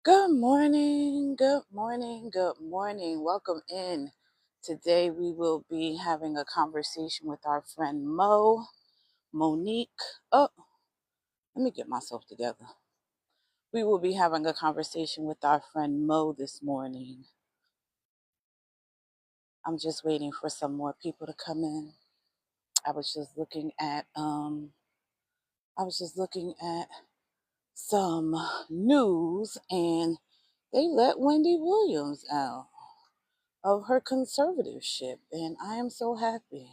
Good morning, good morning, good morning. Welcome in. Today we will be having a conversation with our friend Monique. Oh, let me get myself together. We will be having a conversation with our friend Mo this morning. I'm just waiting for some more people to come in. I was just looking at some news, and they let Wendy Williams out of her conservatorship, and I am so happy.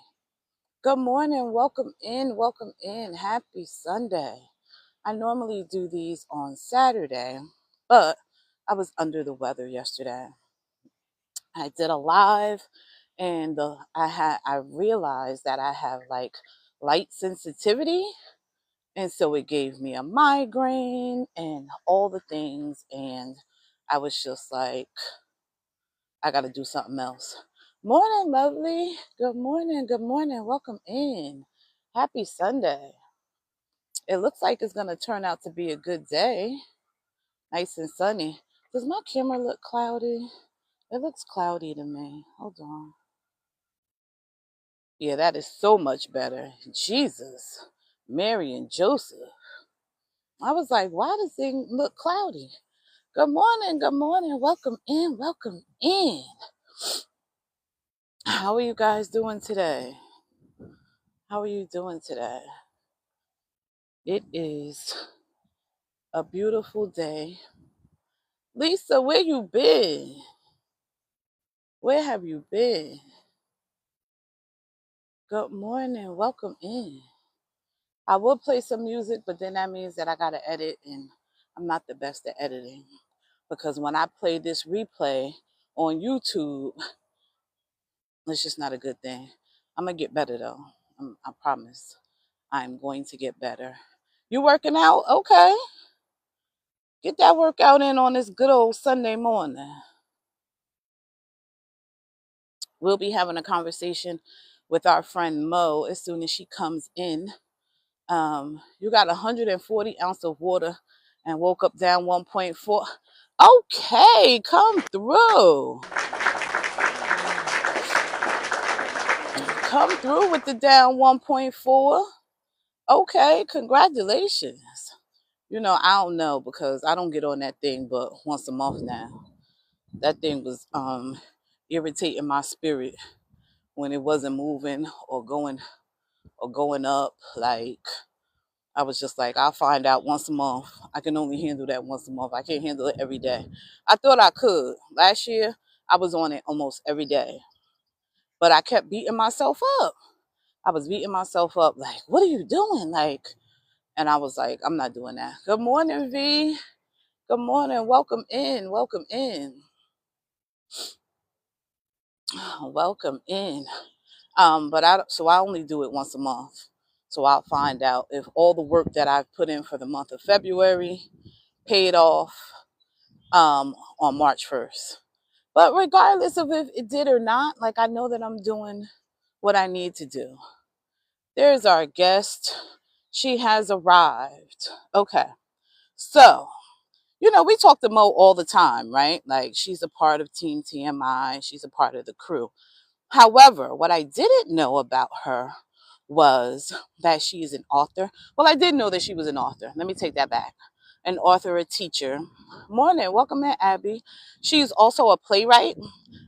Good morning, welcome in, welcome in. Happy Sunday. I normally do these on Saturday, but I was under the weather yesterday. I did a live, and I realized that I have like light sensitivity, and so it gave me a migraine and all the things, and I was just like, I got to do something else. Morning, lovely. Good morning. Good morning. Welcome in. Happy Sunday. It looks like it's going to turn out to be a good day. Nice and sunny. Does my camera look cloudy? It looks cloudy to me. Hold on. Yeah, that is so much better. Jesus. Mary and Joseph. I was like, why does it look cloudy? Good morning. Good morning. Welcome in. Welcome in. How are you guys doing today? How are you doing today? It is a beautiful day. Lisa, where you been? Where have you been? Good morning. Welcome in. I will play some music, but then that means that I got to edit, and I'm not the best at editing. Because when I play this replay on YouTube, it's just not a good thing. I'm going to get better, though. I promise. I'm going to get better. You working out? Okay. Get that workout in on this good old Sunday morning. We'll be having a conversation with our friend Mo as soon as she comes in. You got 140 ounces of water and woke up down 1.4. Okay, come through. Come through with the down 1.4. Okay, congratulations. I don't know because I don't get on that thing but once a month now. That thing was irritating my spirit when it wasn't moving or going up. Like, I was just like, I'll find out once a month. I can only handle that once a month. I can't handle it every day. I thought I could. Last year, I was on it almost every day. But I kept beating myself up. I was beating myself up like, what are you doing? Like, and I was like, I'm not doing that. Good morning, V. Good morning. Welcome in. Welcome in. Welcome in. So I only do it once a month. So I'll find out if all the work that I've put in for the month of February paid off on March 1st. But regardless of if it did or not, like, I know that I'm doing what I need to do. There's our guest. She has arrived. Okay. So, we talk to Mo all the time, right? Like, she's a part of Team TMI. She's a part of the crew. However, what I didn't know about her was that she's an author. Well, I did know that she was an author. Let me take that back. An author, a teacher. Morning. Welcome in, Abby. She's also a playwright,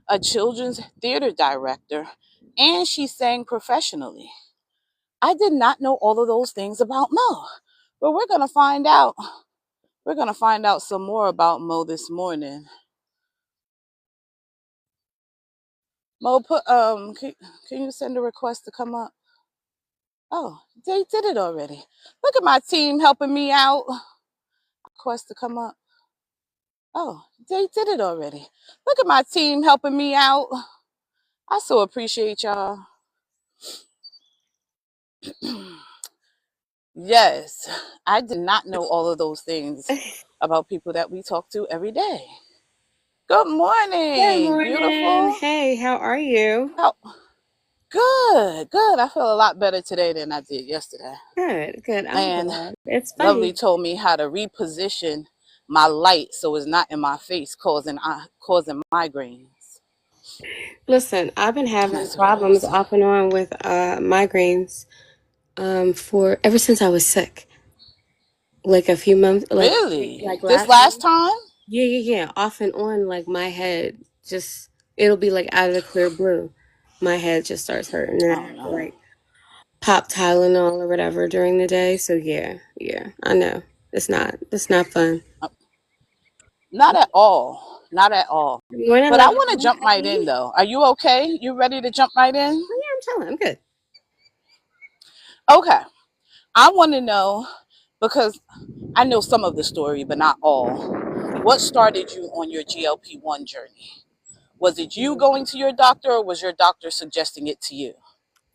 a children's theater director, and she sang professionally. I did not know all of those things about Mo, but we're going to find out. We're going to find out some more about Mo this morning. Mo, can you send a request to come up? Oh, they did it already. Look at my team helping me out. Request to come up. Oh, they did it already. Look at my team helping me out. I so appreciate y'all. Yes, I did not know all of those things about people that we talk to every day. Good Good morning, morning. beautiful. Hey, how are you? How good, good. I feel a lot better today than I did yesterday. Good, good. I'm And glad. It's Lovely funny. told me how to reposition my light so it's not in my face causing migraines. Listen, I've been having That's what it problems is. off and on with migraines for ever since I was sick. Like a few months, Really? like This last last month. time? Yeah. Off and on, like my head just it'll be like out of the clear blue. My head just starts hurting, and I Oh have to no. like pop Tylenol or whatever during the day. So yeah, I know it's not fun. Not at all. Not at all. Morning, But I love you. want to jump right in Happy. though. Are you okay? You ready to jump right in? Oh yeah, I'm chilling. I'm good. Okay. I want to know because I know some of the story, but not all. What started you on your GLP-1 journey? Was it you going to your doctor or was your doctor suggesting it to you?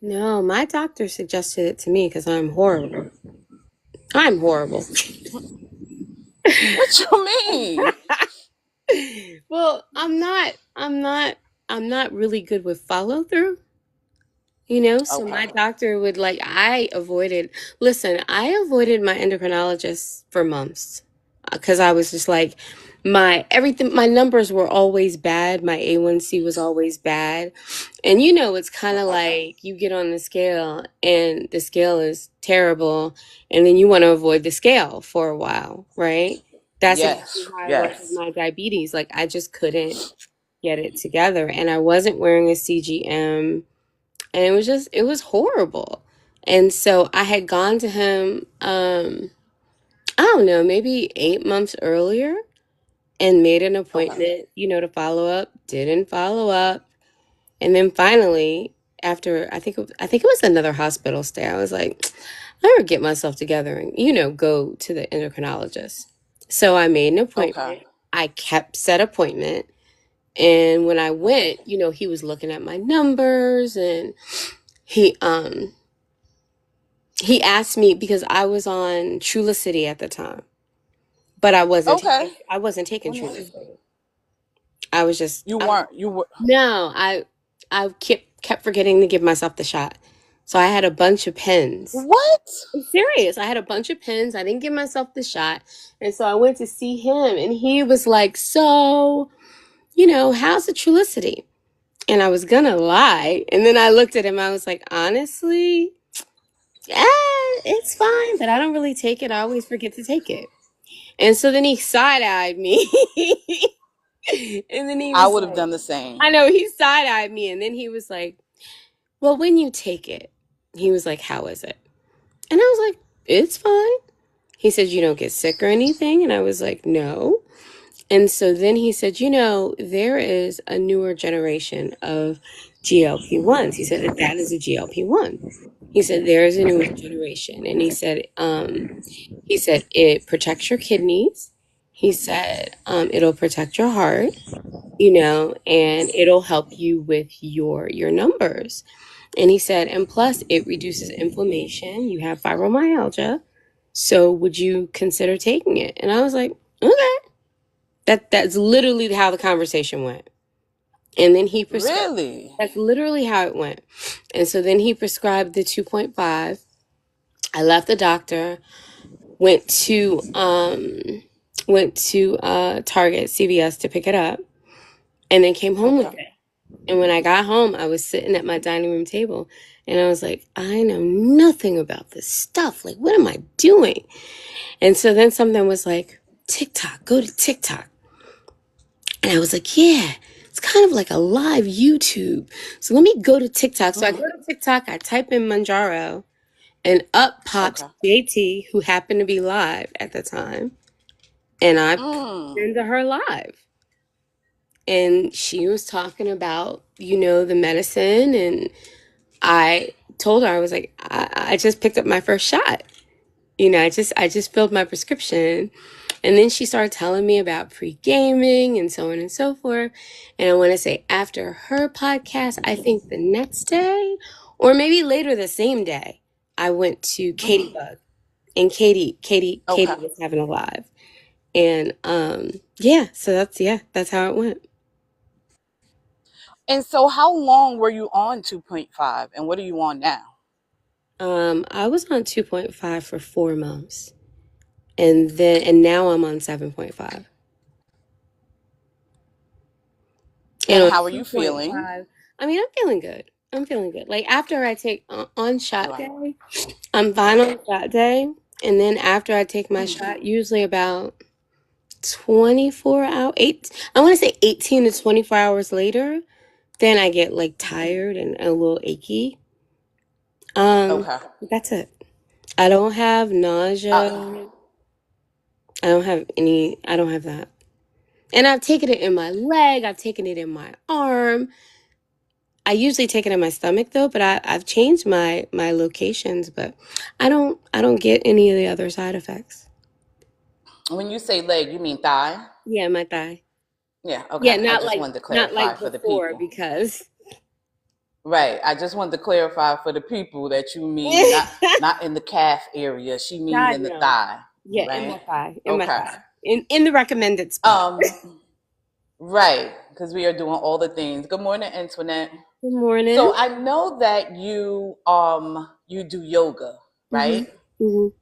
No, my doctor suggested it to me because I'm horrible. I'm horrible. What you mean? Well, I'm not really good with follow through. So my Okay. doctor would like, I avoided my endocrinologist for months because I was just like, my numbers were always bad. My A1C was always bad. And it's kind of Okay. like you get on the scale and the scale is terrible. And then you want to avoid the scale for a while, right? That's exactly Yes. how I was with Yes. my diabetes. Like I just couldn't get it together. And I wasn't wearing a CGM, and it was horrible. And so I had gone to him, I don't know, maybe 8 months earlier, and made an Okay. appointment, to follow up. Didn't follow up, and then finally, after I think it was another hospital stay, I was like, I better get myself together and go to the endocrinologist. So I made an Okay. appointment. I kept said appointment. And when I Okay. went, he was looking at my numbers, and he um he asked me because I was on Trulicity at the time, but I wasn't Okay. taking I wasn't taking Let me see. Trulicity. I was just You weren't. You were. no, I kept forgetting to give myself the shot. So I had a bunch of pens. What? I'm serious. I had a bunch of pens. I didn't give myself the shot. And so I went to see him, and he was like, "So, how's the Trulicity?" And I was gonna lie. And then I looked at him. I was like, "Honestly, yeah, it's fine, but I don't really take it. I always forget to take it." And so then he side eyed me. And then he I was would have like, done the same. I know, he side eyed me. And then he was like, well, when you take it, he was like, how is it? And I was like, it's fine. He said, you don't get sick or anything? And I was like, no. And so then he said, there is a newer generation of GLP-1s. He said that is a GLP-1. He said there is a newer generation. And he said it protects your kidneys. He said it'll protect your heart, and it'll help you with your numbers. And he said, and plus it reduces inflammation. You have fibromyalgia. So would you consider taking it? And I was like, okay. That's literally how the conversation went. And then he prescribed Really? that's literally how it went. And so then he prescribed the 2.5. I left the doctor, went to Target, CVS to pick it up, and then came home with Okay. it. And when I got home, I was sitting at my dining room table, and I was like, I know nothing about this stuff. Like, what am I doing? And so then something was like, TikTok, go to TikTok. And I was like, yeah, it's kind of like a live YouTube. So let me go to TikTok. So I go Mm. to TikTok, I type in Manjaro, and up pops Okay. JT, who happened to be live at the time. And I popped Mm. into her live. And she was talking about, the medicine. And I told her, I was like, I just picked up my first shot. I just filled my prescription. And then she started telling me about pre-gaming and so on and so forth. And I want to say after her podcast, I think the next day or maybe later the same day, I went to Katie Mm. Bug, and Katie Okay. was having a live. And yeah, so that's how it went. And so, how long were you on 2.5, and what are you on now? I was on 2.5 for 4 months. and now I'm on 7.5. And And on how are you feeling? 2.5, I mean, I'm feeling good. I'm feeling good. Like after I take on shot Right. day, I'm fine on shot day. And then after I take my Mhm. shot, usually about 24 hours, I want to say 18 to 24 hours later, then I get like tired and a little achy. Okay. That's it. I don't have Uh, nausea. I don't have that. And I've taken it in my leg, I've taken it in my arm. I usually take it in my stomach though, but I've changed my locations, but I don't get any of the other side effects. when you say leg, you mean thigh? Yeah, my thigh. Yeah, Yeah, okay. I just wanted to not clarify like for the before people. because Right. I just wanted to clarify for the people that you mean not in the calf area. She means God in the no. thigh, Yeah, in my right? thigh, in my Okay. thigh, in the recommended spot. Um, right, because we are doing all the things. Good morning, Antoinette. Good morning. So I know that you do yoga, Mhm. right? Mhm.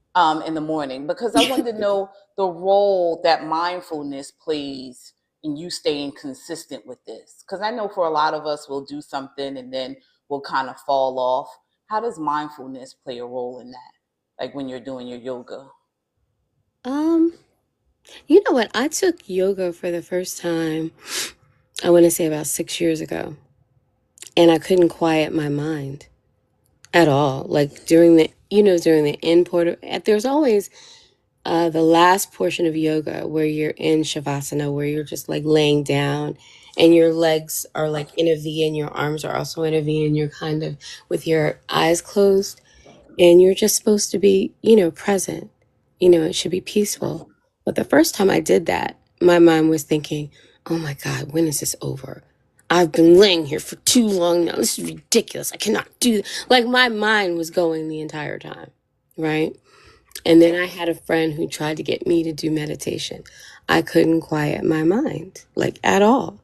In the morning because I wanted to know the role that mindfulness plays in you staying consistent with this. Because I know for a lot of us, we'll do something and then we'll kind of fall off. How does mindfulness play a role in that? Like when you're doing your yoga? Um, you know what? I took yoga for the first time, I want to say about 6 years ago, and I couldn't quiet my mind at all. Like during the in port, there's always the last portion of yoga where you're in shavasana, where you're just like laying down and your legs are like in a V and your arms are also in a V and you're kind of with your eyes closed and you're just supposed to be, present. It should be peaceful. But the first time I did that, my mind was thinking, oh my God, when is this over? I've been laying here for too long now. This is ridiculous. I cannot do this. Like my mind was going the entire time, right? And then I had a friend who tried to get me to do meditation. I couldn't quiet my mind, like at all,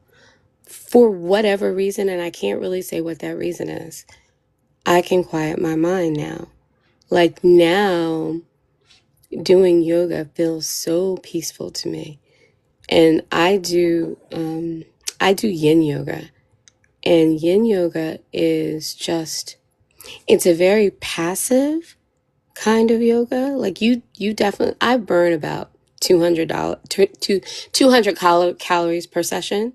for whatever reason. And I can't really say what that reason is. I can quiet my mind now. Like now, doing yoga feels so peaceful to me. And I do yin yoga. And yin yoga is just, it's a very passive kind of yoga. Like you definitely, I burn about $200 to 200 calories per session,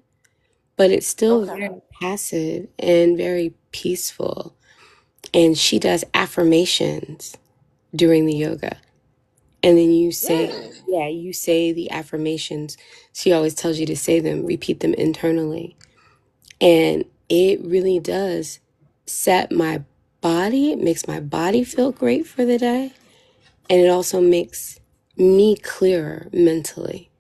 but it's still Okay. very passive and very peaceful. And she does affirmations during the yoga. And then Really? you say the affirmations. She always tells you to say them, repeat them internally. And it really does set my body, it makes my body feel great for the day. And it also makes me clearer mentally.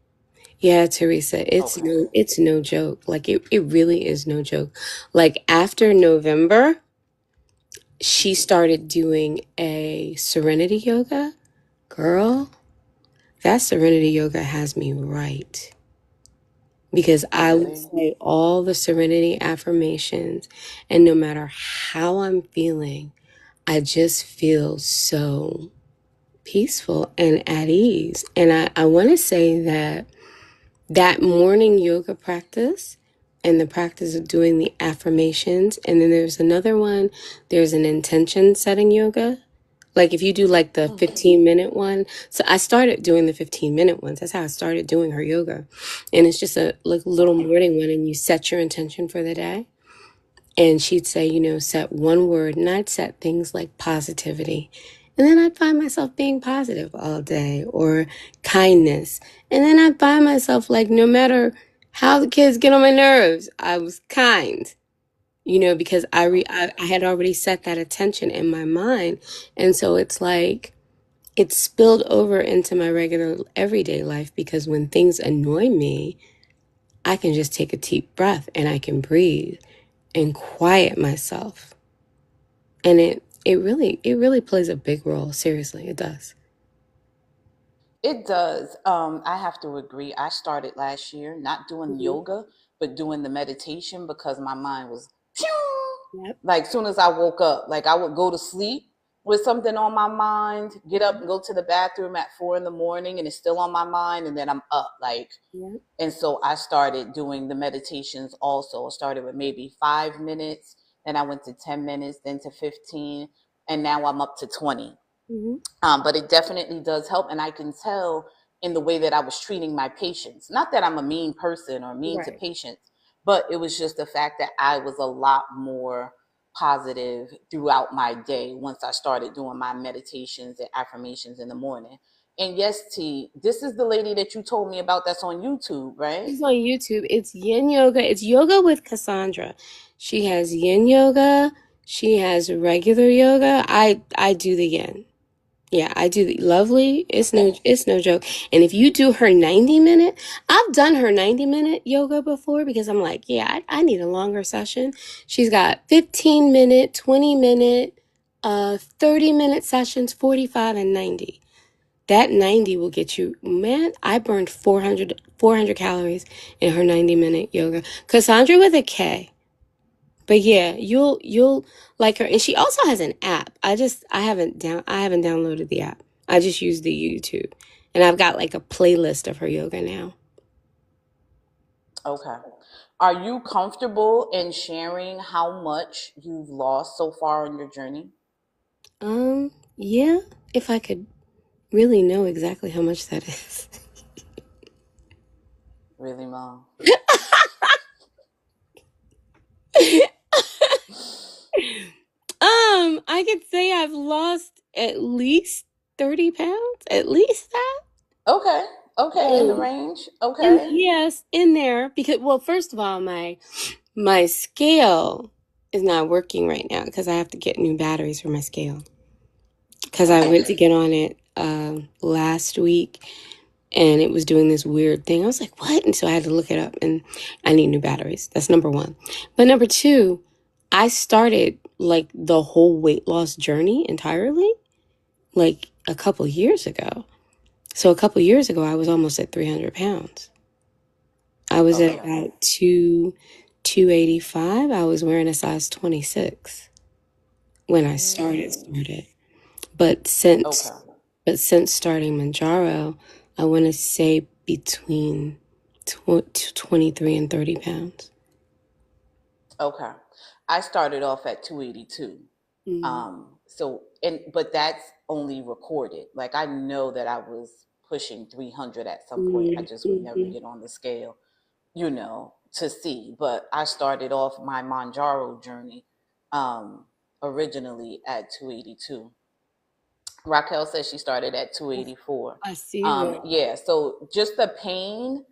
Yeah, Teresa, Okay. it's no joke. Like it really is no joke. Like after November, she started doing a serenity yoga. Girl, that serenity yoga has me right. Because I would Really? say all the serenity affirmations, and no matter how I'm feeling, I just feel so peaceful and at ease. And I want to say that that morning yoga practice and the practice of doing the affirmations, and then there's another one, there's an intention setting yoga. Like if you do like the Mm. 15-minute one. So I started doing the 15-minute ones. That's how I started doing her yoga. And it's just a like little Okay. morning one and you set your intention for the day. And she'd say, set one word. And I'd set things like positivity. And then I'd find myself being positive all day or kindness. And then I'd find myself like, no matter how the kids get on my nerves, I was kind, because I had already set that attention in my mind. And so it's like, it spilled over into my regular everyday life because when things annoy me, I can just take a deep breath and I can breathe and quiet myself. And it really plays a big role. Seriously, it does. It does. I have to agree. I started last year not doing Mhm. yoga, but doing the meditation because my mind was phew, Yep. like soon as I woke up, like I would go to sleep with something on my mind, get up and go to the bathroom at 4 in the morning and it's still on my mind, and then I'm up. Like, Yeah. and so I started doing the meditations also. I started with maybe 5 minutes, then I went to 10 minutes, then to 15, and now I'm up to 20. Hmm. But it definitely does help. And I can tell in the way that I was treating my patients. Not that I'm a mean person or mean to Right. patients, but it was just the fact that I was a lot more positive throughout my day once I started doing my meditations and affirmations in the morning. And yes, T, this is the lady that you told me about that's on YouTube, right? She's on YouTube. It's Yin Yoga. It's yoga with Cassandra. She has Yin Yoga. She has regular yoga. I do the Yin. Yeah, I do the lovely. It's no joke. And if you do her 90-minute, I've done her 90-minute yoga before because I'm like, yeah, I need a longer session. She's got 15-minute, 20-minute, 30-minute sessions, 45 and 90. That 90 will get you, man, I burned 400 calories in her 90-minute yoga. Cassandra with a K. But yeah, you'll like her. And she also has an app. I haven't downloaded the app. I just use the YouTube. And I've got like a playlist of her yoga now. Okay. Are you comfortable in sharing how much you've lost so far on your journey? Yeah, if I could really know exactly how much that is. Really, Mom? I could say I've lost at least 30 pounds, at least that. Okay. Okay. In the Um, range. and Okay. yes, in there because well, first of all, my scale is not working right now because I have to get new batteries for my scale. Because I Okay. went to get on it last week and it was doing this weird thing. I was like, what? And so I had to look it up and I need new batteries. That's number one. But number two, I started like the whole weight loss journey entirely like a couple years ago. So a couple years ago, I was almost at 300 pounds. I was at Okay. about 285. I was wearing a size 26 when I started. But since Okay. but since starting Manjaro, I want to say between 23 and 30 pounds. Okay. I started off at 282. Mm, So and but that's only recorded. Like I know that I was pushing 300 at some point. I mm, just would never mhm. get on the scale, to see. But I started off my Manjaro journey um originally at 282. Raquel says she started at 284. I see that. Yeah, so just the pain,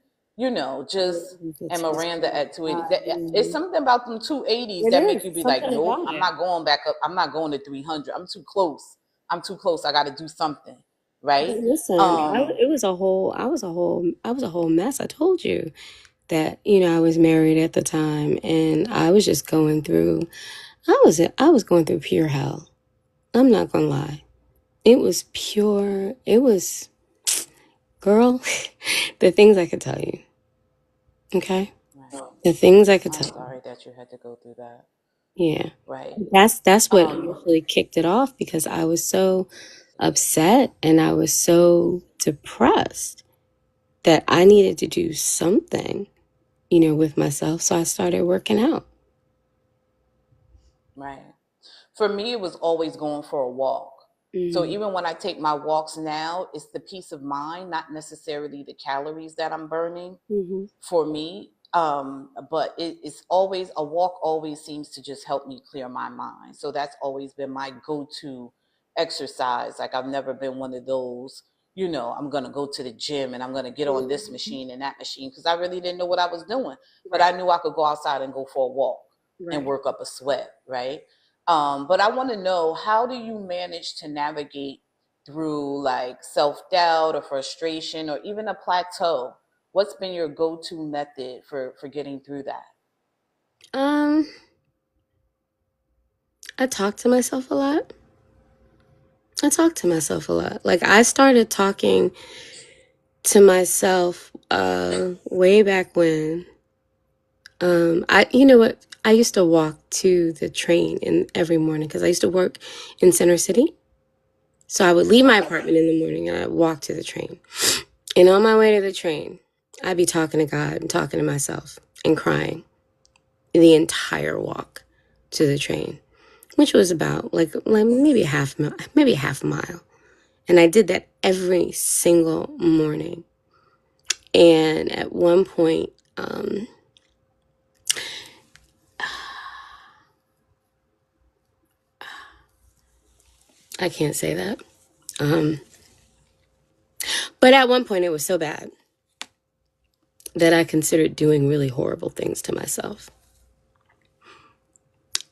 just and It's just Miranda at 280. It's mhm. something about them 280s It that is make you be like, something nope, about I'm it. not going back up. I'm not going to 300. I'm too close. I'm too close. I got to do something, But right? listen, Um, it was a whole, I was a whole mess. I told you that, I was married at the time and I was just going through, I was going through pure hell. I'm not gonna lie. It was pure, it was, girl, the things I could tell you, okay? right. The things I could I'm tell you. sorry that you had to go through that. Yeah. Right. That's what Um, actually kicked it off because I was so upset and I was so depressed that I needed to do something, with myself. So I started working out. right. For me, it was always going for a walk. So Mm, even when I take my walks now, it's the peace of mind, not necessarily the calories that I'm burning hmm. for me. But it's always a walk, always seems to just help me clear my mind. So that's always been my go to exercise. Like I've never been one of those, I'm going to go to the gym and I'm going to get on this Mhm. machine and that machine because I really didn't know what I was doing. But I Right, knew I could go outside and go for a walk and right. work up a sweat, right? But I want to know, how do you manage to navigate through like self doubt or frustration or even a plateau? What's been your go to method for getting through that? Um, I talk to myself a lot. I talk to myself a lot. Like I started talking to myself way back when. I you know what? I used to walk to the train in every morning because I used to work in Center City. So I would leave my Okay. apartment in the morning and I'd walk to the train. And on my way to the train, I'd be talking to God and talking to myself and crying the entire walk to the train, which was about like maybe half a mile. And I did that every single morning. And at one point, I can't say that. But at one point, it was so bad that I considered doing really horrible things to myself.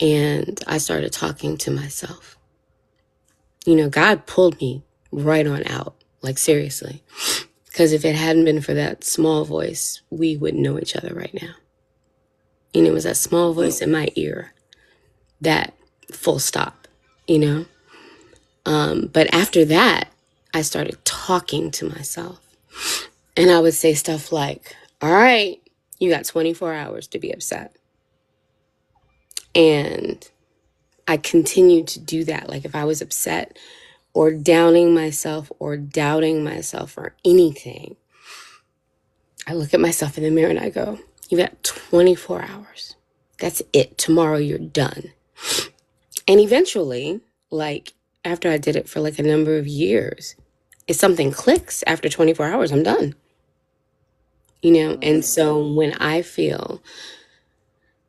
And I started talking to myself. You know, God pulled me right on out, like seriously. Because if it hadn't been for that small voice, we wouldn't know each other right now. And it was that small voice in my ear that full stop, you know? But after that, I started talking to myself. And I would say stuff like, all right, you got 24 hours to be upset. And I continued to do that. Like if I was upset or downing myself or doubting myself or anything, I look at myself in the mirror and I go, you got 24 hours. That's it. Tomorrow you're done. And eventually, like after I did it for like a number of years, if something clicks after 24 hours, I'm done. You know, and so when I feel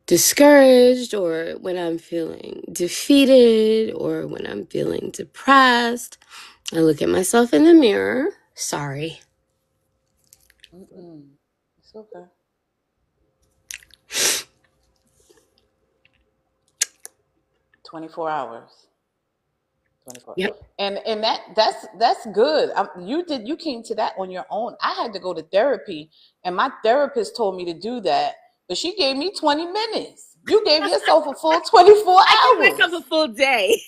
discouraged or when I'm feeling defeated or when I'm feeling depressed, I look at myself in the mirror. Sorry. It's okay. 24 hours. 24. Yep. And that's good. You came to that on your own. I had to go to therapy, and my therapist told me to do that, but she gave me 20 minutes. You gave yourself a full 24 I give myself hours. a full day.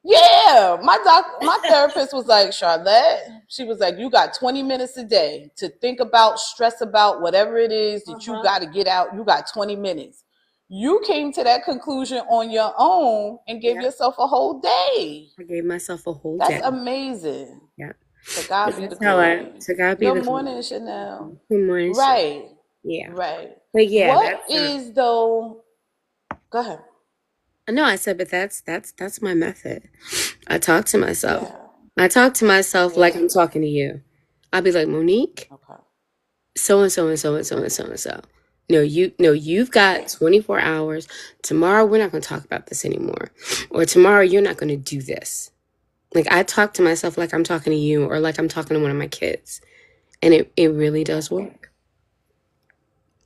Yeah, my therapist was like, Charlotte, she was like, you got 20 minutes a day to think about, stress about whatever it is that you Uh-huh. got to get out. You got 20 minutes. You came to that conclusion on your own and gave Yeah. yourself a whole day. I gave myself a whole That's day. amazing. Yeah. To God But be the that's how glory. to God be Good the morning, glory. Chanel. Good morning, Shay. Right, Yeah. right. But yeah, What that's is though? Go ahead. no, I said, but that's my method. I talk to myself. Yeah, I talk to myself like yeah. I'm talking to you. I'll be like, Monique, Okay. so and so and so and so and so and so. No, you've got 24 hours. Tomorrow we're not going to talk about this anymore. Or tomorrow you're not going to do this. Like I talk to myself like I'm talking to you or like I'm talking to one of my kids. And it really does work.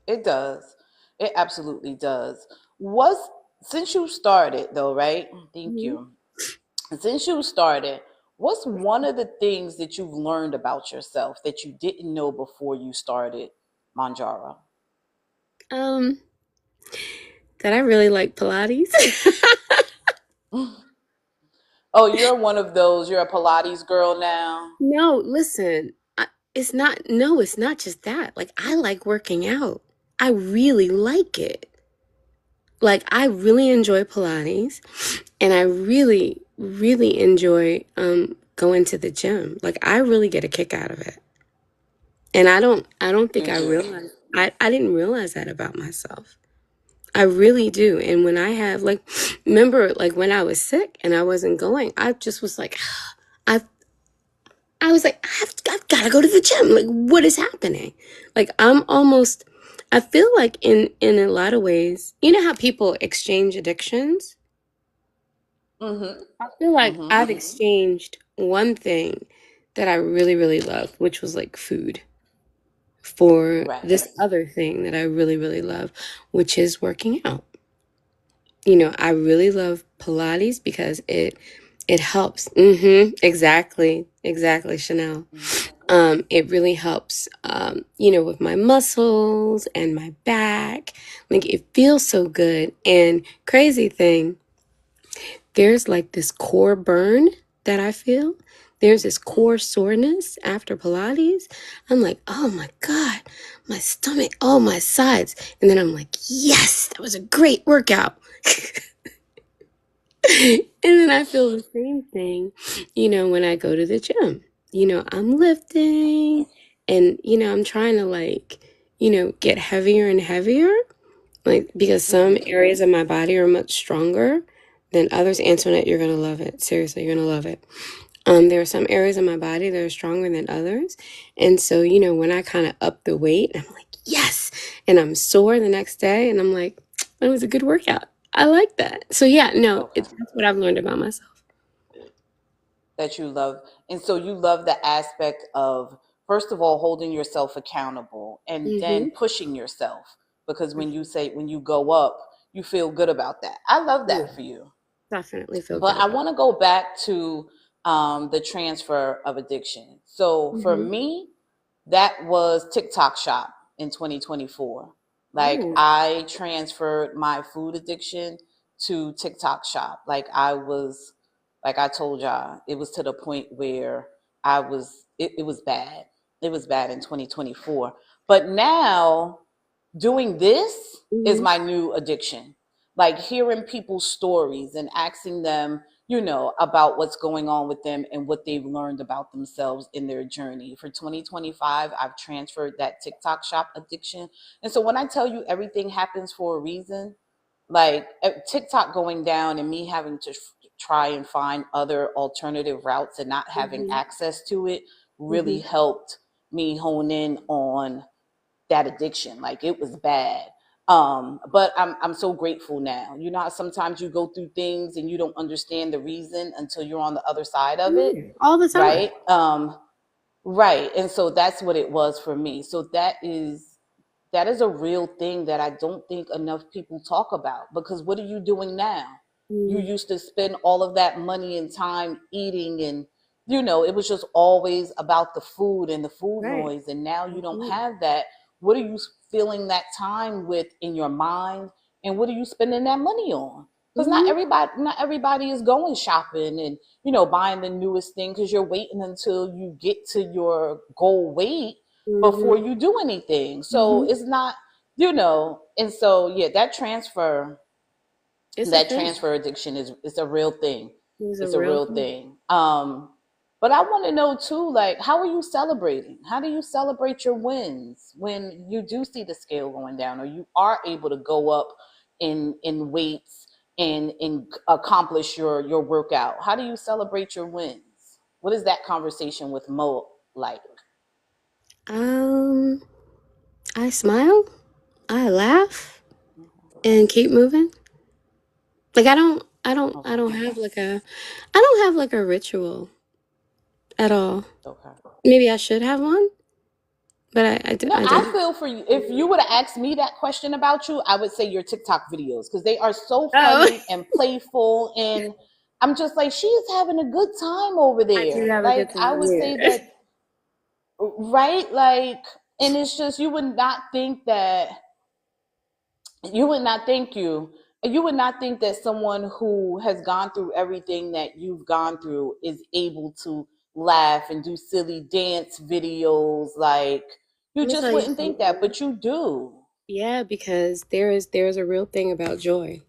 It does. It absolutely does. Was Since you started though, right? Thank Mhm. you. Since you started, what's one of the things that you've learned about yourself that you didn't know before you started Manjaro? Um, that I really like Pilates. Oh, you're one of those. You're a Pilates girl now. No, listen, it's not just that. Like, I like working out. I really like it. Like, I really enjoy Pilates and I really, really enjoy going to the gym. Like, I really get a kick out of it. And I don't think Me I too. realized, I didn't realize that about myself. I really do. And when I have, like, remember, like, when I was sick and I wasn't going, I just was like, I I was like, I've got to go to the gym. Like, what is happening? Like, I feel like in a lot of ways, you know how people exchange addictions? Mm-hmm. I feel like Mm-hmm. I've exchanged one thing that I really, really love, which was like food, for Right. this other thing that I really, really love, which is working out. You know, I really love Pilates because it helps. Exactly. Exactly, Chanel. It really helps, you know, with my muscles and my back. Like it feels so good. And crazy thing, there's like this core burn that I feel. There's this core soreness after Pilates. I'm like, oh my God, my stomach, oh my sides. And then I'm like, yes, that was a great workout. And then I feel the same thing, when I go to the gym. I'm lifting and, I'm trying to like, get heavier and heavier, like because some Hmm. areas of my body are much stronger than others. Antoinette, you're gonna love it. Seriously, you're gonna love it. There are some areas of my body that are stronger than others. And so, when I kind of up the weight, I'm like, yes. And I'm sore the next day and I'm like, it was a good workout. I like that. So yeah, no, Okay. that's what I've learned about myself. That you love. And so you love the aspect of, first of all, holding yourself accountable and then Mm-hmm. pushing yourself. Because when you say, when you go up, you feel good about that. I love Yeah, that for you. definitely feel But good I about want to go back to the transfer of addiction. So it. for Mm-hmm. me, that was TikTok Shop in 2024. Like Oh. I transferred my food addiction to TikTok Shop. Like I was, like I told y'all, it was to the point where it was bad. It was bad in 2024. But now doing this is Mm-hmm. my new addiction. Like hearing people's stories and asking them, about what's going on with them and what they've learned about themselves in their journey. For 2025, I've transferred that TikTok shop addiction. And so when I tell you everything happens for a reason, like TikTok going down and me having to try and find other alternative routes and not having Mm-hmm. access to it really Mm-hmm. helped me hone in on that addiction. Like it was bad. But I'm so grateful now. You know how sometimes you go through things and you don't understand the reason until you're on the other side of it, Yeah, all the time. right? Right. And so that's what it was for me. So that is a real thing that I don't think enough people talk about, because what are you doing now? You Mm, used to spend all of that money and time eating, and it was just always about the food and the food right. noise, and now you don't Mm-hmm. have that. What are you filling that time with in your mind, and what are you spending that money on? Because Mm-hmm. not everybody is going shopping and buying the newest thing, because you're waiting until you get to your goal weight before Mm-hmm. you do anything. So Mm-hmm. it's not, and so yeah, It's a that thing. transfer addiction is a real thing. It's a It's a real real thing. thing. But I want to know too, like, how are you celebrating? How do you celebrate your wins when you do see the scale going down, or you are able to go up in weights and accomplish your workout? How do you celebrate your wins? What is that conversation with Mo like? Um, I smile, I laugh, and keep moving. Like I Okay. don't have I don't have like a ritual at all. Okay. Maybe I should have one, but No, I I don't. feel for you. If you would have asked me that question about you, I would say your TikTok videos, because they are so Oh, funny and playful. And I'm just like, she is having a good time over I do there. have a Like, good I time. would say Yeah. that, right? Like, and it's just, you would not think you would not think that someone who has gone through everything that you've gone through is able to laugh and do silly dance videos. Like, you Let me just tell you wouldn't think that, something. but you do. Yeah, because there is a real thing about joy.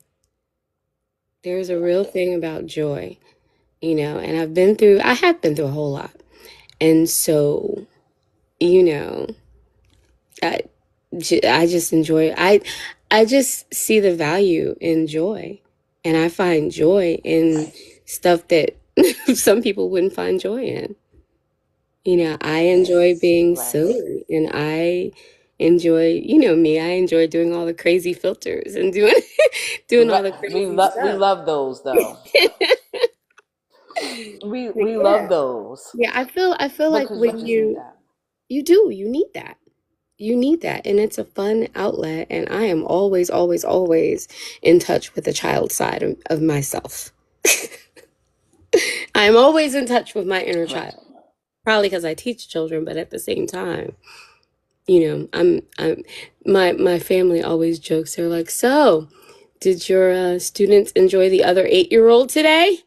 There is a real thing about joy, and I have been through a whole lot. And so, you know, I, I just enjoy, I just see the value in joy. And I find joy in stuff that some people wouldn't find joy in. I enjoy Yes, being right. silly and I enjoy, me, I enjoy doing all the crazy filters and doing doing all Right. the We crazy love we stuff. love those though. But We yeah. love those Yeah, I feel like because you when just need that. you need that. You need that. And it's a fun outlet. And I am always, always, always in touch with the child side of myself. I'm always in touch with my inner Right. child. Probably because I teach children, but at the same time, I'm my family always jokes. They're like, "So, did your students enjoy the other 8-year-old today?"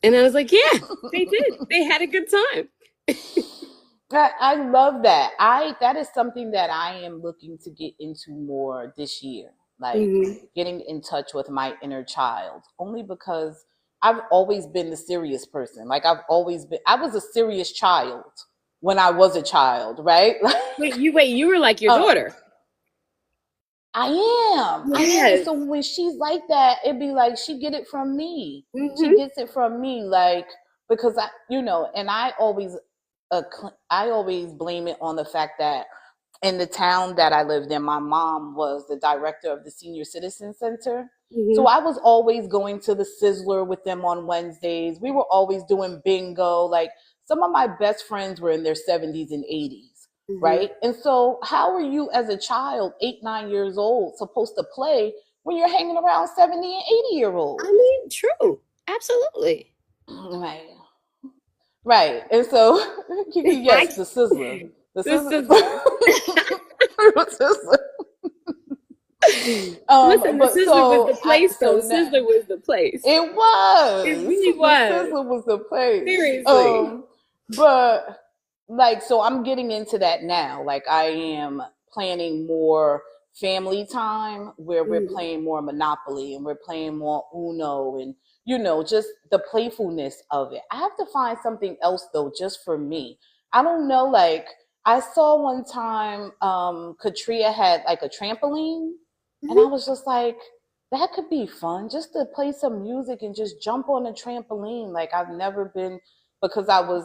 And I was like, "Yeah, they did. They had a good time." I love that. That is something that I am looking to get into more this year. like Hmm. getting in touch with my inner child, only because I've always been the serious person. Like I was a serious child when I was a child, right? Wait, you were like your uh, daughter. I am. Yes. So when she's like that, it'd be like she get it from me. She Hmm. gets it from me, like because and I always blame it on the fact that in the town that I lived in, my mom was the director of the senior citizen center. So Hmm. I was always going to the Sizzler with them on Wednesdays. We were always doing bingo. Like some of my best friends were in their 70s and 80s, Hmm. right? And so, how are you as a child, 8, 9 years old, supposed to play when you're hanging around 70 and 80-year I olds? mean, true. Absolutely. Right. Right. And so, I yes, the Sizzler. The This Sizzler. is The Sizzler. listen, the But Sizzler was the place so though. now Sizzler was the place. it It was really the was. Sizzler was the place. Seriously. But like so I'm getting into that now. Like I am planning more family time where we're Mhm. playing more Monopoly and we're playing more Uno and just the playfulness of it. I have to find something else though just for me. I don't know, like I saw one time Katria had like a trampoline and I Mhm. was just like that could be fun just to play some music and just jump on a trampoline. Like I've never been because I was,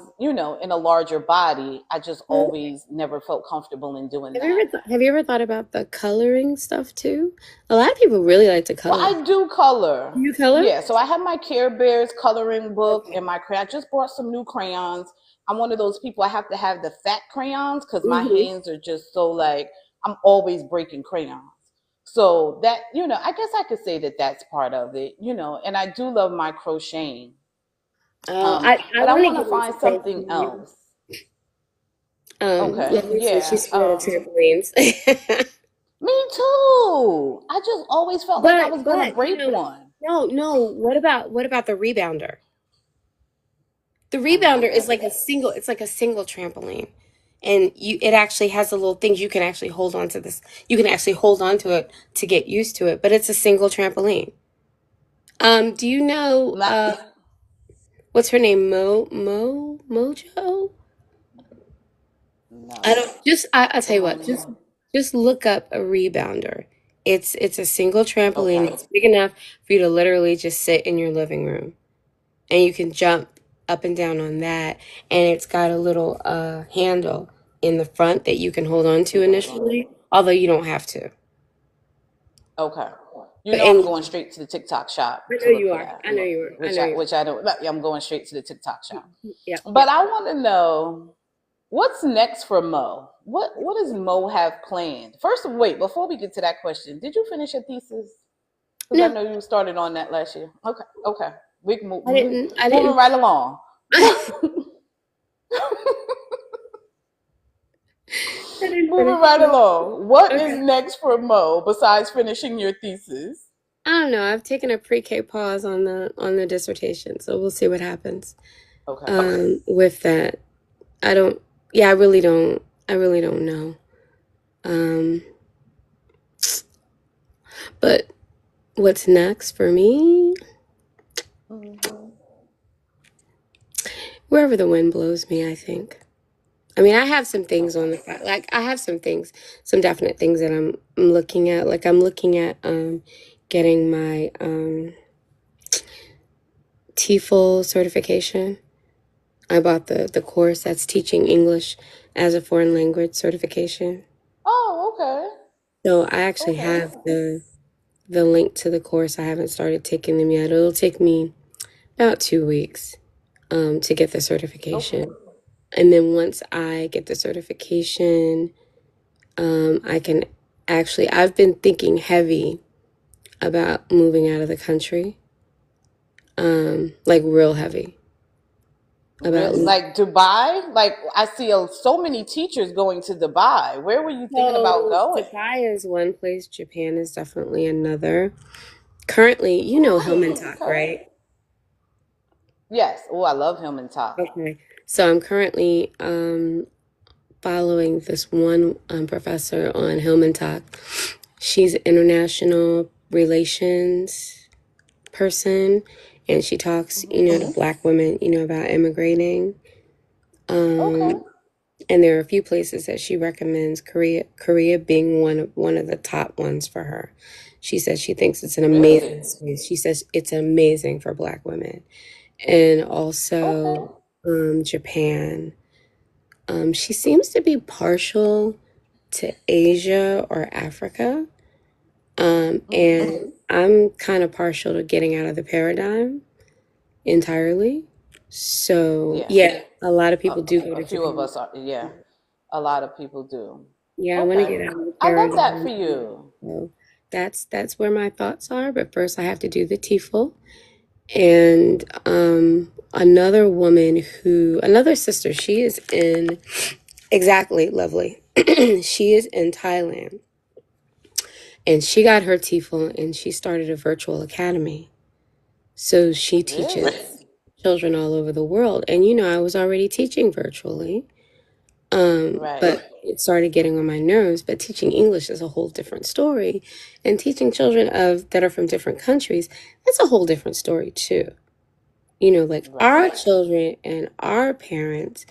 in a larger body. I just Well, always never felt comfortable in doing have you that. ever have you ever thought about the coloring stuff too? A lot of people really like to Well, color. I do color. Do you color? Yeah, so I have my Care Bears coloring book Okay. and my crayon. I just bought some new crayons. I'm one of those people I have to have the fat crayons because my Hmm. hands are just so like I'm always breaking crayons. So that, I guess I could say that that's part of it, and I do love my crocheting. I But I want to want to get into find something crocheting. else. Okay. Like you said, Yeah. she's scared of trampolines. Me too. I just always felt like I was gonna But break one. no, no. What about the rebounder? The I don't know rebounder what is that like is. a single trampoline. And it actually has the little things you can actually hold on to this. You can actually hold on to it to get used to it, but it's a single trampoline. Do you know Not what's her name? Mojo? I no. don't I'll tell you what, Um. just look up a rebounder. It's a single Okay. trampoline. It's big enough for you to literally just sit in your living room. And you can jump up and down on that. And it's got a little handle in the front that you can hold on to initially, although you don't have to. Okay. But I'm and going straight to the TikTok shop I to know look you for are. that. I know you are. I know you Which I don't. Yeah, I'm going straight to the TikTok shop. are. Yep, But yep. I want to know what's next for Mo. What does Mo have planned? First, wait. Before we get to that question, did you finish your thesis? Because I No, know you started on that last year. Okay. Okay. We can move. I didn't. I Moving didn't. right along. I didn't Moving finish right it. along. What is Okay. next for Mo besides finishing your thesis? I don't know. I've taken a pre-K pause on the dissertation, so we'll see what happens. Okay. With that, I don't. Yeah, I really don't. I really don't know. Um, but what's next for me? Mm-hmm. Wherever the wind blows me, I think. I mean, I have some things on Okay. the like I have some definite things that I'm looking at. Like I'm looking at getting my TEFL certification. I bought the course that's teaching English as a foreign language certification. Oh, okay. So I actually Okay. have the link to the course. I haven't started taking them yet. It'll take me about 2 weeks to get the Okay. certification. And then once I get the certification, I can actually, I've been thinking heavy about moving out of the country, like real heavy about. Like Dubai? Like I see so many teachers going to Dubai. Where were you thinking about So going? Dubai is one place, Japan is definitely another. Currently, you know Hillman Oh, Talk, okay. right? Yes. Oh, I love him and Top. Okay. So I'm currently following this one professor on Hillman Talk. She's an international relations person, and she talks, Hmm. to Black women, about immigrating. Okay. Um, and there are a few places that she recommends, Korea being one of the top ones for her. She says she thinks it's an amazing Really? space. She says it's amazing for Black women. And Okay. also Japan. She seems to be partial to Asia or Africa. Hmm. And I'm kind of partial to getting out of the paradigm entirely. So, Yeah. yeah, a lot of A, people do go a to few of Japan. us are. Yeah. A lot of people do. Yeah, I want to Okay. get out of the I love that paradigm. for you. So that's where my thoughts are. But first, I have to do the TEFL. And another sister, she is in, exactly, lovely. She is in Thailand. And she got her TEFL and she started a virtual academy. So she teaches Really? children all over the world. And I was already teaching virtually, Right. but it started getting on my nerves. But teaching English is a whole different story. And teaching children that are from different countries, that's a whole different story too. Like our Right. children and our parents,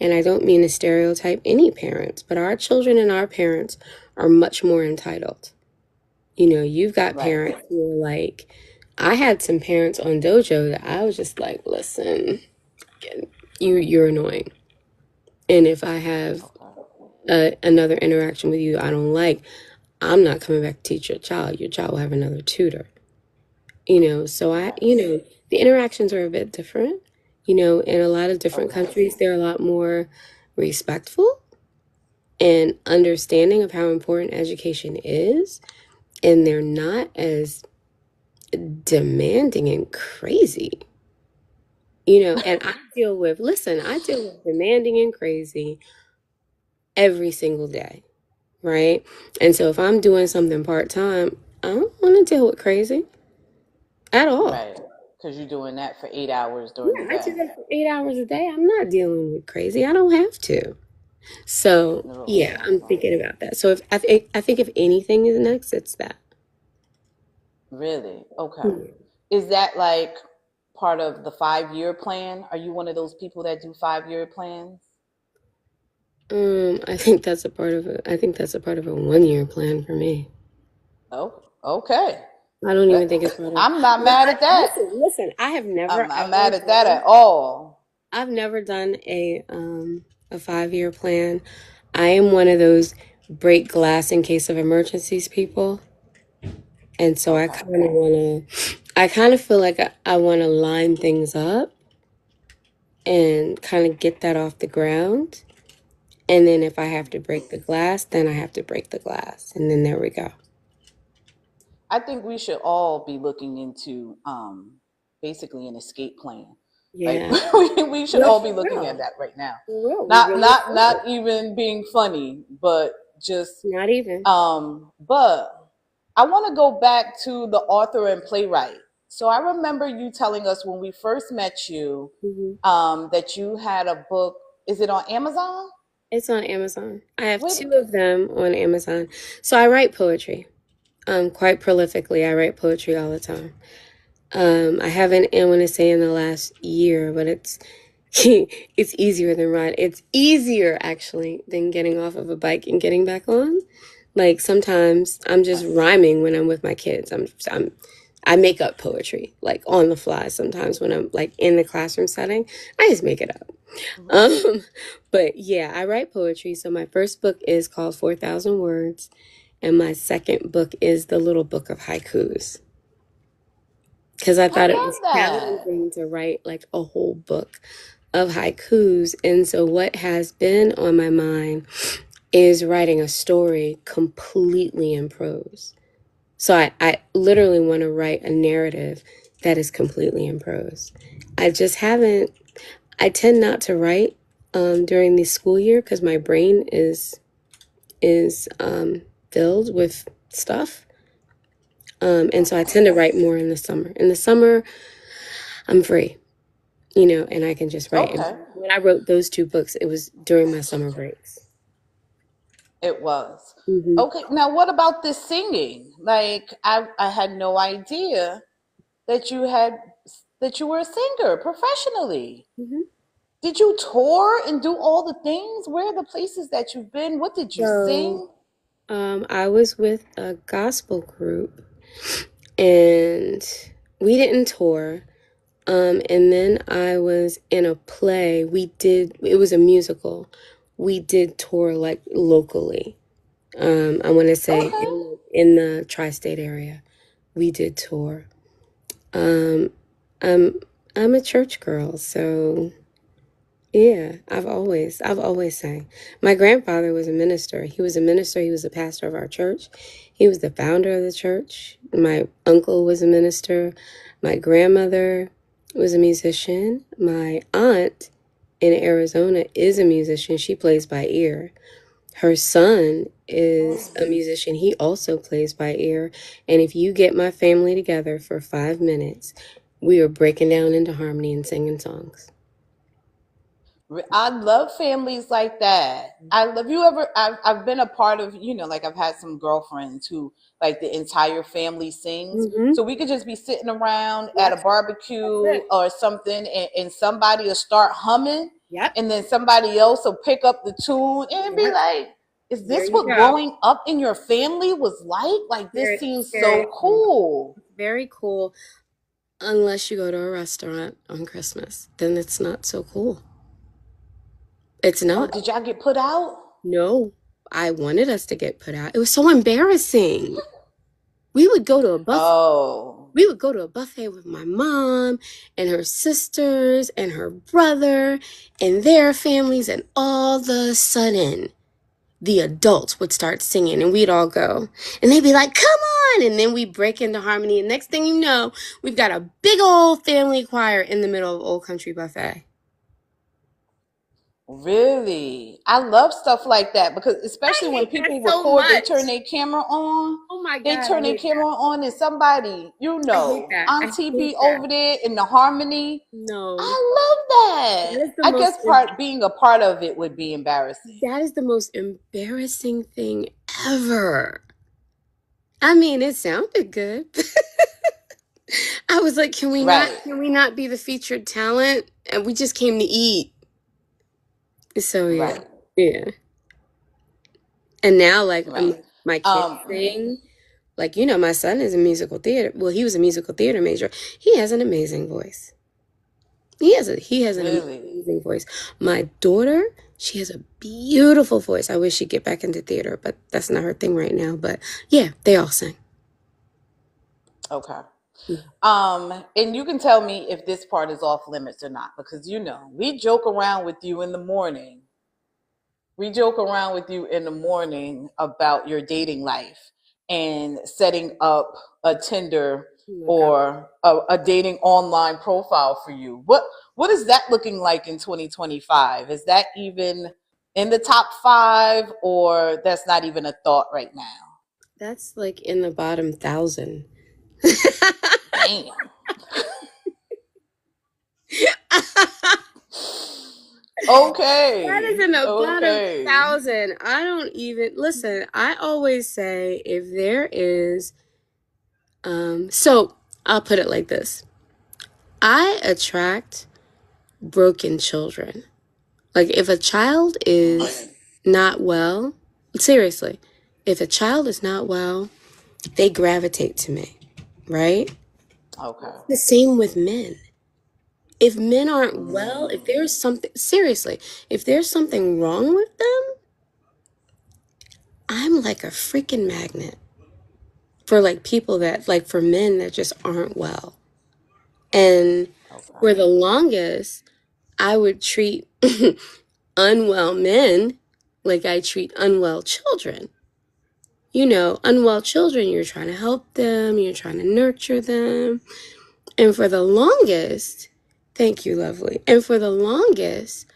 and I don't mean to stereotype any parents, but our children and our parents are much more entitled. You've got Right. parents who are like, I had some parents on Dojo that I was just like, listen, you're annoying. And if I have Okay. another interaction with you I don't like, I'm not coming back to teach your child. Your child will have another tutor. So Right. the interactions are a bit different. In a lot of different Okay. countries, they're a lot more respectful and understanding of how important education is. And they're not as demanding and crazy. And I deal with demanding and crazy every single day, right? And so if I'm doing something part time, I don't want to deal with crazy at all. Right. Because you're doing that for 8 hours during the Yeah, I do day. that for 8 hours a day. I'm not dealing with crazy. I don't have to. So No. yeah, I'm thinking about that. So if I think if anything is next, it's that. Really? Okay. Hmm. Is that like part of the 5 year plan? Are you one of those people that do 5 year plans? I think that's a part of a 1 year plan for me. Oh, okay. I don't even That, think it's part of. I'm not Well, mad at that. listen. I have I'm never not ever mad at that done. at all. I've never done a 5 year plan. I am one of those break glass in case of emergencies people, and so Okay. I kind of feel like I want to line things up and kind of get that off the ground. And then if I have to break the glass, then I have to break the glass, and then there we go. I think we should all be looking into basically an escape plan. Like Yeah. we should No, all be for looking at real. that right now. For real. We Not really not not should. even being funny, but just Not even. but I want to go back to the author and playwright. So I remember you telling us when we first met you Hmm. that you had a book. Is it on Amazon? It's on Amazon. I have What? two of them on Amazon. So I write poetry. Quite prolifically. I write poetry all the time. I haven't, I want to say in the last year, but it's it's easier than ride. It's easier actually than getting off of a bike and getting back on. Like sometimes I'm just Right. rhyming when I'm with my kids. I make up poetry like on the fly sometimes when I'm like in the classroom setting. I just make it up. Mhm. Um, but yeah, I write poetry. So my first book is called 4,000 Words, and my second book is The Little Book of Haikus. Because I I thought it love was that. challenging to write like a whole book of haikus. And so, what has been on my mind is writing a story completely in prose. So, I literally want to write a narrative that is completely in prose. I just haven't, I tend not to write during the school year because my brain is filled with stuff. And so I Okay. tend to write more in the summer. In the summer, I'm free. And I can just write. And Okay. when I wrote those two books, it was during my summer breaks. It was. Hmm. Okay, now what about this singing? Like I had no idea that you were a singer professionally. Hmm. Did you tour and do all the things? Where are the places that you've been? What did you So, sing? I was with a gospel group, and we didn't tour. And then I was in a play. It was a musical. We did tour like locally. I want to say Okay. in the tri-state area, we did tour. Um, I'm I'm a church girl, so yeah, I've always sang. My grandfather was a minister. He was a minister. He was the pastor of our church. He was the founder of the church. My uncle was a minister. My grandmother was a musician. My aunt in Arizona is a musician. She plays by ear. Her son is a musician. He also plays by ear. And if you get my family together for 5 minutes, we are breaking down into harmony and singing songs. I love families like that. I love you ever I've been a part of, like I've had some girlfriends who like the entire family sings. Mm-hmm. So we could just be sitting around at a Yep, that's barbecue it. or something and somebody will start humming Yep, and then somebody else will pick up the tune and be yep. like, is There this you what go. growing up in your family was like? Like this seems so Seriously, cool. very cool. Unless you go to a restaurant on Christmas, then it's not so cool. It's Oh, not. did y'all get put out? No, I wanted us to get put out. It was so embarrassing. We would go to a buffet. Oh, We would go to a buffet with my mom and her sisters and her brother and their families, and all of a sudden, the adults would start singing and we'd all go. And they'd be like, come on! And then we break into harmony. And next thing you know, we've got a big old family choir in the middle of Old Country Buffet. really? I love stuff like that because I especially when hate that people so record, they turn much. their camera on. Oh my They God, I turn their hate camera that. on and somebody, I hate that. I Auntie be hate that. over there in the harmony. No. I love That that. is the I most guess being a part of it would be embarrassing. that is the most embarrassing thing ever. I mean, it sounded good. I was like, Right, can we not be the featured talent? And we just came to eat. So yeah. right, Yeah. And now like right. my kids Um, sing. Like, my son is a musical theater. Well, he was a musical theater major. He has an amazing voice. He has an really. amazing voice. My daughter, she has a beautiful voice. I wish she'd get back into theater, but that's not her thing right now. But yeah, they all sing. Okay. Yeah. And you can tell me if this part is off limits or not, because we joke around with you in the morning. We joke around with you in the morning about your dating life and setting up a Tinder Oh my God. or a dating online profile for you. What is that looking like in 2025? Is that even in the top five, or that's not even a thought right now? That's like in the bottom 1,000. Damn. That is Okay. in the bottom Okay. 1,000. I don't even listen. I always say if there is, so I'll put it like this. I attract broken children. Like if a child is not well, seriously, if a child is not well, they gravitate to me, right? Okay. The same with men. If men aren't well, if Mm, there's something, seriously, if there's something wrong with them, I'm like a freaking magnet for like people that, like for men that just aren't well. And okay. for the longest, I would treat unwell men like I treat unwell children. Unwell children, you're trying to help them, you're trying to nurture them. And for the longest, thank you, lovely. And for the longest,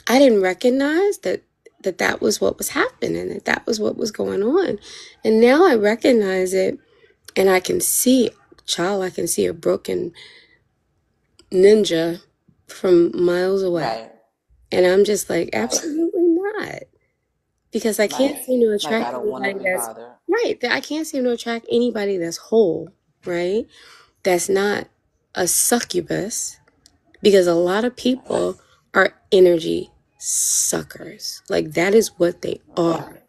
I didn't recognize that was what was happening, that was what was going on. And now I recognize it and I can see, child, I can see a broken ninja from miles away. Right. And I'm just like, Right. absolutely not. because I can't Right. seem to Like I attract don't want to anybody be that's bothered. right. That I can't seem to attract anybody that's whole, right? That's not a succubus, because a lot of Right. people are energy suckers. Like that is what they Right. are.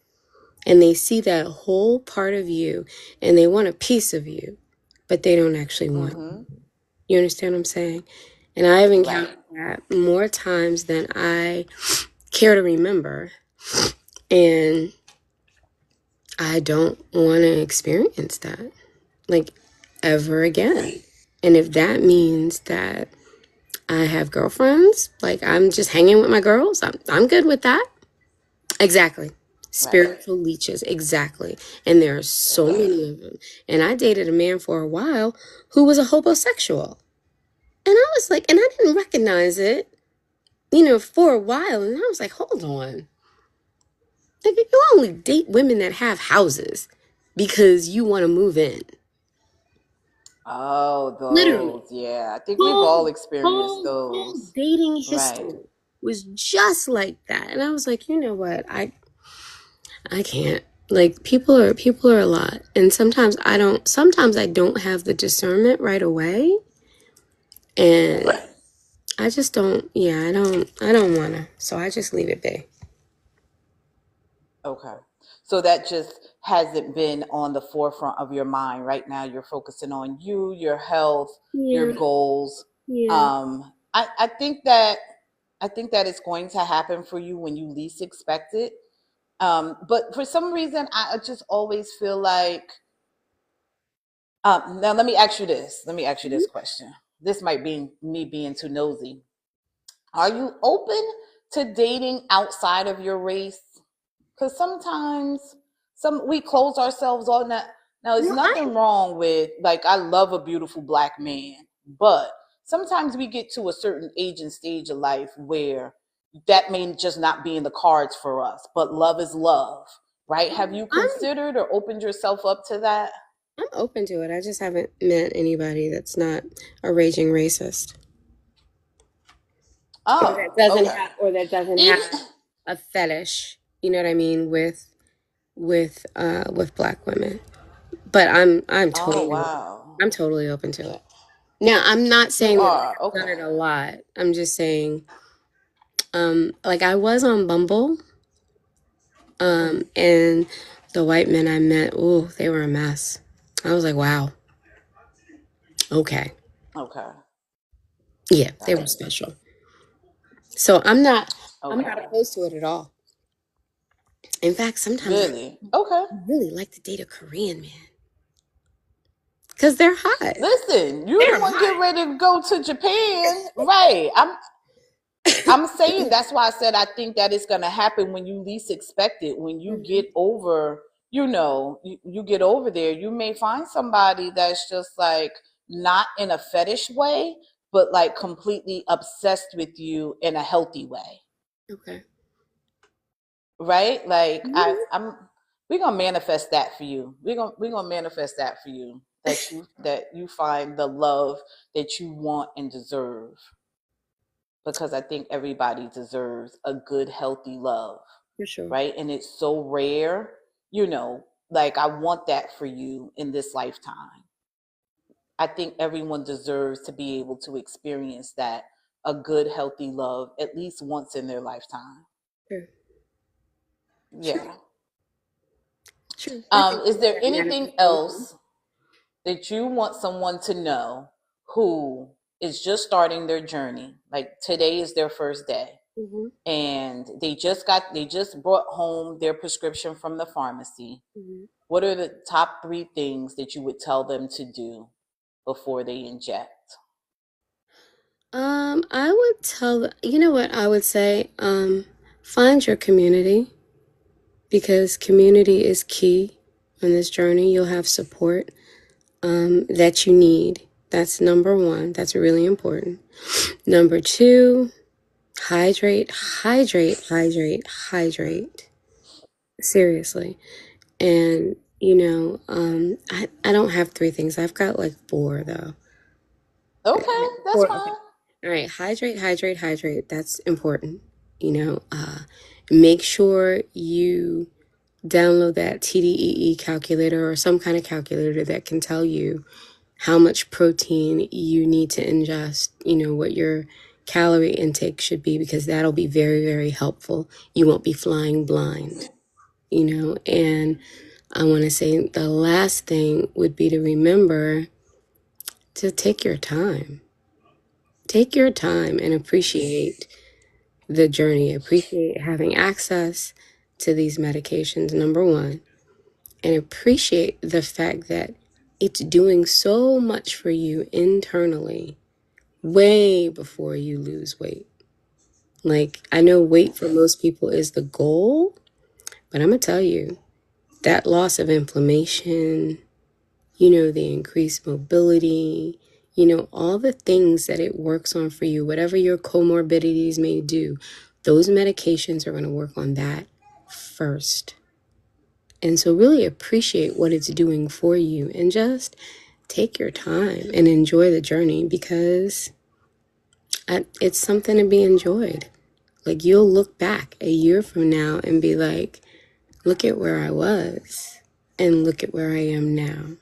And they see that whole part of you and they want a piece of you, but they don't actually want. Mm-hmm. You understand what I'm saying? And I've Right. encountered that more times than I care to remember. And I don't want to experience that like ever again. And if that means that I have girlfriends, like I'm just hanging with my girls, I'm good with that. Exactly. Right. Spiritual leeches, exactly. And there are so Okay. many of them. And I dated a man for a while who was a homosexual. And I was like, and I didn't recognize it, for a while. And I was like, hold on. Like, you only date women that have houses because you want to move in. Oh, Literally. those. Yeah. I think we've all Whole, experienced whole those. dating Right. history was just like that. And I was like, you know what? I can't. Like people are a lot. And sometimes I don't have the discernment right away. And Right. I just don't, yeah, I don't wanna. So I just leave it be. Okay. So that just hasn't been on the forefront of your mind. Right now you're focusing on you, your health, your Yeah, goals. yeah. I think that it's going to happen for you when you least expect it. But for some reason I just always feel like now let me ask you this. Let me ask you Mhm. this question. This might be me being too nosy. Are you open to dating outside of your race? Because sometimes we close ourselves on that. Now, there's No, nothing wrong with, like, I love a beautiful black man, but sometimes we get to a certain age and stage of life where that may just not be in the cards for us. But love is love, right? Have you I'm considered or opened yourself up to that? I'm open to it. I just haven't met anybody that's not a raging racist. Oh, okay. Or that doesn't have Even a fetish, you know what I mean, with black women. But oh wow, I'm totally open to it. Now, I'm not you saying that are I've done okay. it a lot. I'm just saying, like I was on Bumble, and the white men I met, ooh, they were a mess. I was like, wow, okay, Okay, yeah, they got were it. special. So I'm not Okay, opposed to it at all. In fact, sometimes I really? Okay. really like to date a Korean man because they're hot. Listen, you the They're one get hot. ready to go to Japan, right? I'm saying that's why I said I think that it's gonna happen when you least expect it. When you Mhm. get over, you get over there, you may find somebody that's just like not in a fetish way, but like completely obsessed with you in a healthy way, Okay. right? Like Mhm. I'm, we're gonna manifest that for you. We're gonna manifest that for you. That you find the love that you want and deserve, because I think everybody deserves a good, healthy love, For sure. right? And it's so rare, like I want that for you in this lifetime. I think everyone deserves to be able to experience that, a good, healthy love, at least once in their lifetime. Sure. Sure. Yeah. Sure. I think Is there that anything manifestation. else that you want someone to know who is just starting their journey? Like today is their first day Hmm. and they just brought home their prescription from the pharmacy. Hmm. What are the top 3 things that you would tell them to do before they inject? I would you know what I would say? Find your community because community is key on this journey. You'll have support, that you need. That's number one. That's really important. Number two, hydrate, hydrate, hydrate, hydrate. Seriously. And, I don't have 3 things. I've got like 4 though. Okay, that's 4. Okay. fine. All right. Hydrate, hydrate, hydrate. That's important. You know, uh, make sure you download that TDEE calculator or some kind of calculator that can tell you how much protein you need to ingest, what your calorie intake should be, because that'll be very, very helpful. You won't be flying blind, and I want to say the last thing would be to remember to take your time. Take your time and appreciate the journey. Appreciate having access to these medications, number one, and appreciate the fact that it's doing so much for you internally way before you lose weight. Like, I know weight for most people is the goal, but I'm going to tell you that loss of inflammation, the increased mobility, all the things that it works on for you, whatever your comorbidities may do, those medications are going to work on that first. And so really appreciate what it's doing for you and just take your time and enjoy the journey, because it's something to be enjoyed. Like, you'll look back a year from now and be like, look at where I was and look at where I am now.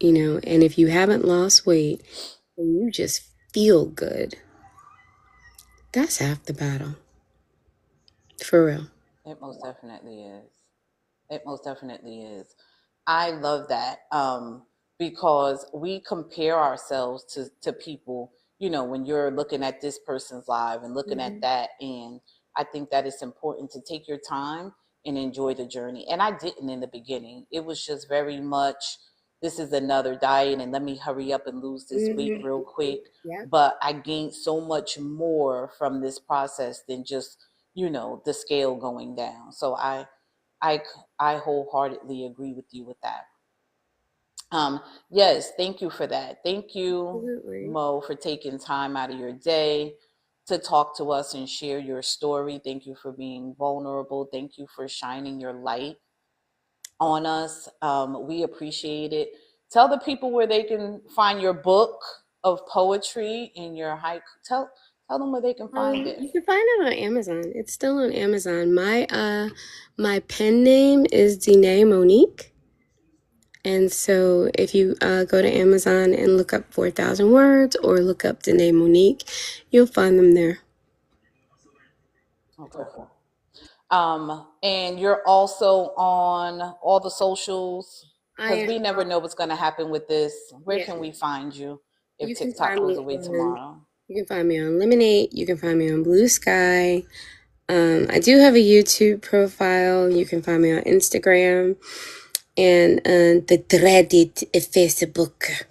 And if you haven't lost weight and you just feel good, that's half the battle. For real. It most definitely is. It most definitely is. I love that, because we compare ourselves to people, when you're looking at this person's live and looking at Mm-hmm. that. And I think that it's important to take your time and enjoy the journey. And I didn't in the beginning. It was just very much, this is another diet and let me hurry up and lose this weight real Mm-hmm. quick. Yeah. But I gained so much more from this process than just, the scale going down. So I I wholeheartedly agree with you with that. Yes, thank you for that. Thank you, Absolutely. Mo, for taking time out of your day to talk to us and share your story. Thank you for being vulnerable. Thank you for shining your light on us. We appreciate it. Tell the people where they can find your book of poetry and your haiku. Tell them where they can find it. You can find it on Amazon. It's still on Amazon. My pen name is Dene Monique. And so if you go to Amazon and look up 4,000 words or look up Dene Monique, you'll find them there. Okay. And you're also on all the socials, I because am, we never know what's going to happen with this. Where yeah. can we find you if You can TikTok find goes me away on tomorrow? you can find me on Lemonade. You can find me on Blue Sky. I do have a YouTube profile. You can find me on Instagram and the dreaded Facebook.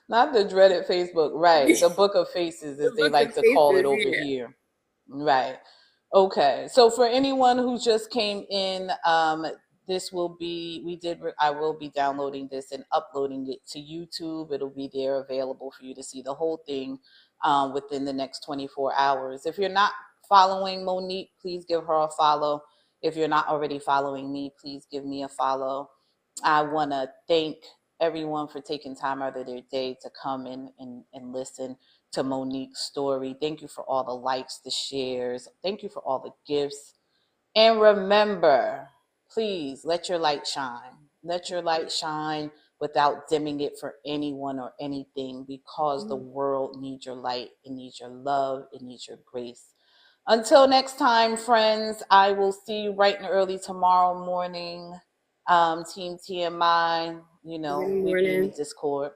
Not the dreaded Facebook, right? The Book of Faces, The as they Book like of to call it Faces, over yeah. here. Right. Okay. So for anyone who just came in, this will be, I will be downloading this and uploading it to YouTube. It'll be there available for you to see the whole thing within the next 24 hours. If you're not following Monique, please give her a follow. If you're not already following me, please give me a follow. I want to thank everyone for taking time out of their day to come in and listen to Monique's story. Thank you for all the likes, the shares. Thank you for all the gifts. And remember, please let your light shine. Let your light shine without dimming it for anyone or anything, because the world needs your light. It needs your love. It needs your grace. Until next time, friends, I will see you bright and early tomorrow morning. Team TMI, Good we be in the morning. Discord.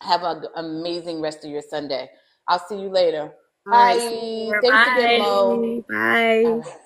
Have an amazing rest of your Sunday. I'll see you later. All right, see you Bye. later. Thanks again, Mo. Bye. All Bye. right.